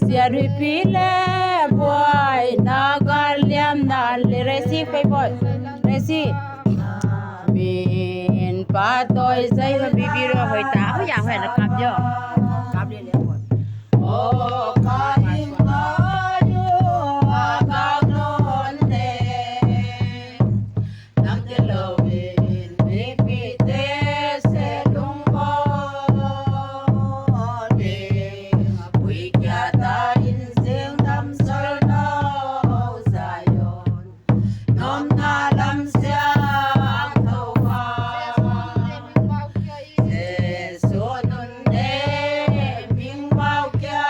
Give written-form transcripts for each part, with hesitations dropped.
Siar pile boy nagaliam nal resi pe boy resi bin patoy sai ma bibiro hoy ta ho ya hoy na kap yo kap le le boy oh kain ayo agagnon de nang te lovin bipite se lungbo de apoy kya ta in sing dam sol no sayon nom na lam siang thawa se sonun de ming mau kya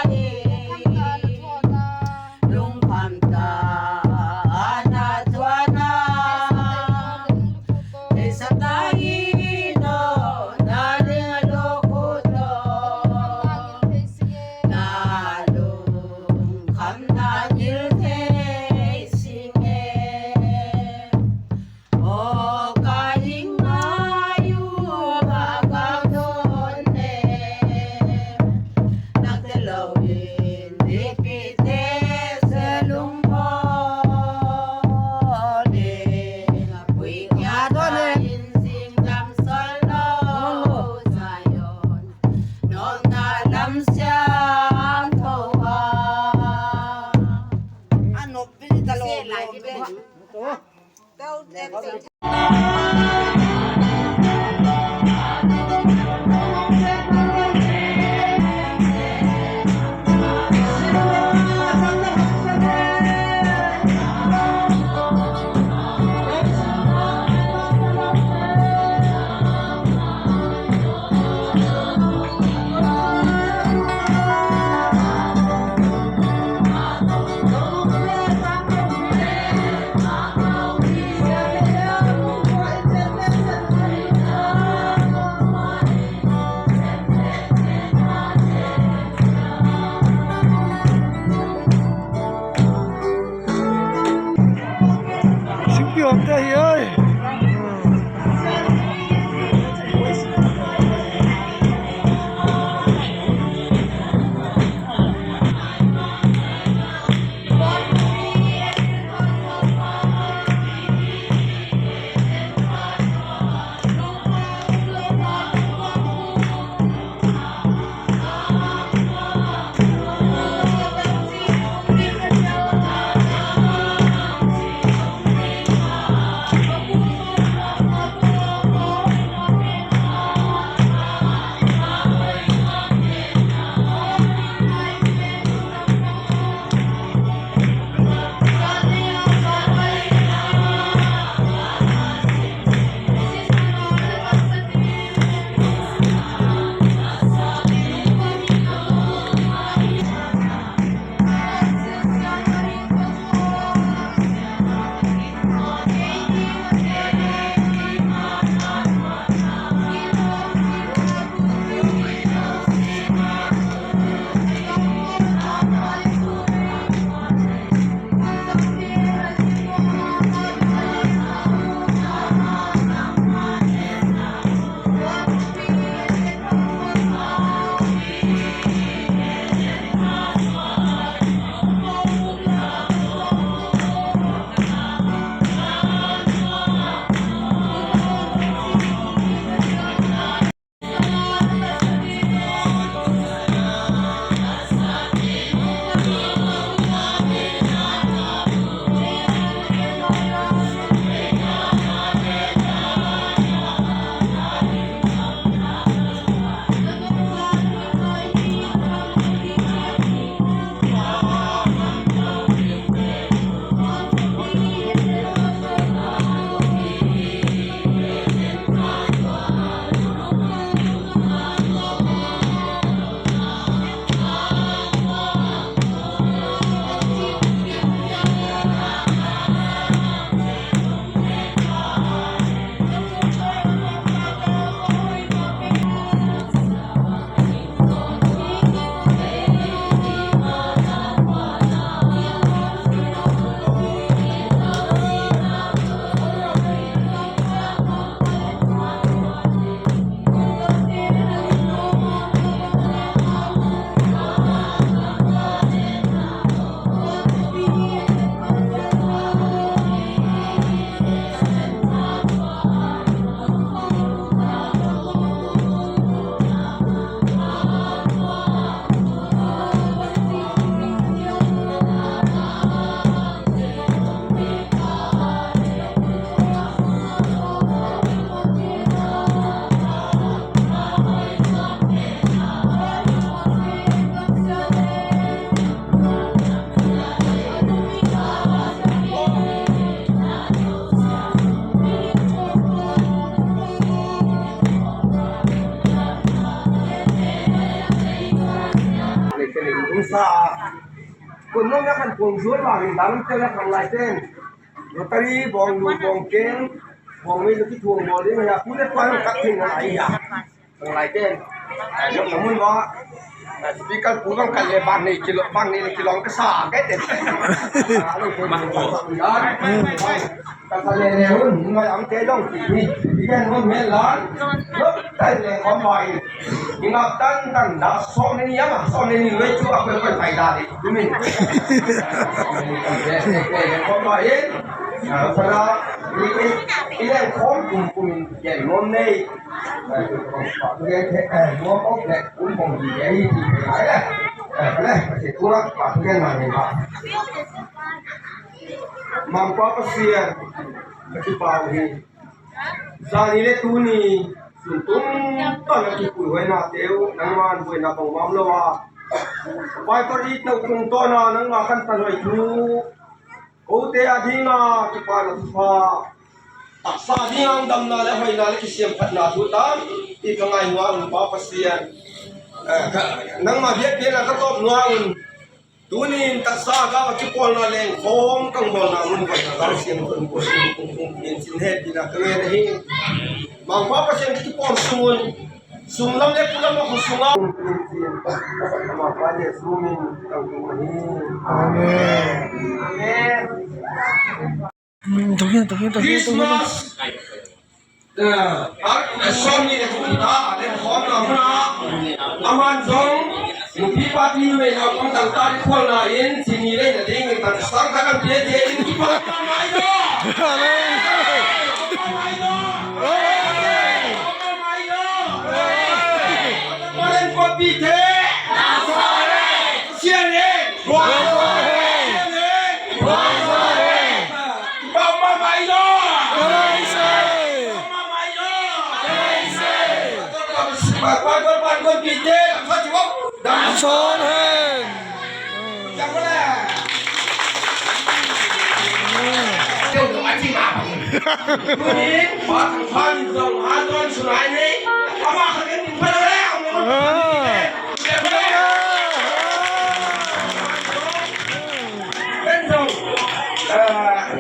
sa kun nong na kan pung zuat ba ni dam te la kan lai ten rotary bong lu bong ken bong mi lu ki thuong bo ni ya ku le pa ka thing na ai ya kan lai ten yo namun wa speaker pu bang kan le bang ni kilong ka sa cái ten mang ko ya kan sa le le hun ma am te dong ni cái nó mẹ lớn lúc đây là con mồi nhưng mà tan đã so nên nhá mà so nên người chưa phải phải ra đi chúng mình con mồi ấy sau đó cái này con cùng mình dạy luôn đây cái mua ốc này cũng còn gì vậy thì phải đấy cái này phải thu lắm và cái này mình bảo mang qua Pasian cái bao thì giờ này lấy tu ni sụn tung toàn là chụp quỷ na téo nang man quỷ na bông bám lo à vài con ít nấu tung to na nang ma kan tan rồi tu ô té à thi na chụp ba là pha tak sa thi ang dam na le hoi na le kisiam phatna tu tam ti ka ngai wa un pa Pasian nang ma viet viet na ka top nuwa un tunin taksa ga chupol na leng khom kang bol na mun ko na siam kun ko in sin he dina ka nge hi mang pa pa siam chupol sum lam le pulam ko sunga ma pa le sumin kang ko hi amen Khristmas som ni ta le khom na na aman jong Mupi pati me na kong tang tari kual na in sini le na ding tang sang ka kan pie je in ki pa mai do Maren ko pi the na sa le xian le wa so le wa so le pa ma mai do kai se ma mai do kai se pa ko pi the sa chi wo Đam son hen. Chẳng có là Điều của anh chị bảo Tôi đi Bỏ thằng thân dòng hai con xuống lại đi Ông bà khởi kiến mình phải đâu đấy Ông bà khởi kiến Bên dòng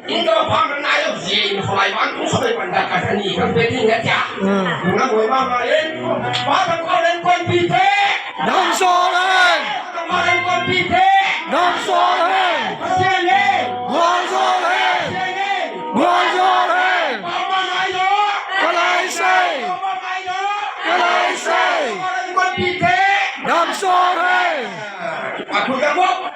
Nhưng tôi bảo nó này là gì Hồi lại bán cũng không phải bằng đặt cả thân nhỉ Không biết đi nghe chả Đừng có ngồi mà lên Bỏ thằng con lên quân vì thế Đam so lên Đam so lên Pasian lên Ngoan so lên Ngoan so lên Cái này xây Cái này xây Đam so lên Aku gabung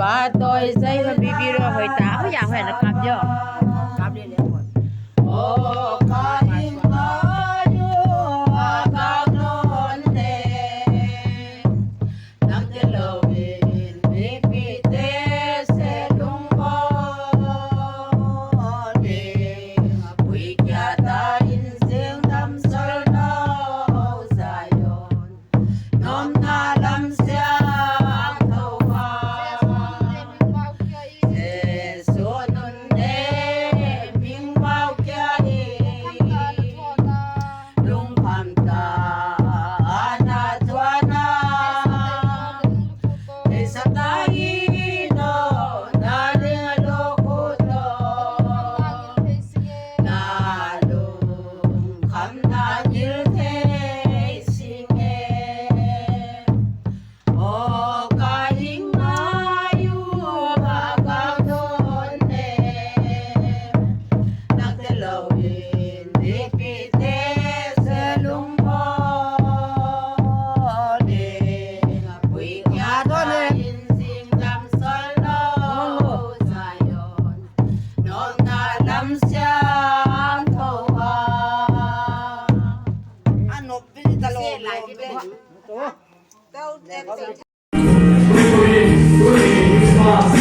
Patoy say ba bibiro hoy ta ako ya hoy na kapyo. Kapyo le po. Oh kaikhawm lakhawmte nam te lovin bipite se lungbo de apui kya ta in sing tam so năm sang thâu hoa anh nộp đi ta lộ lại đi bên tao Khristmas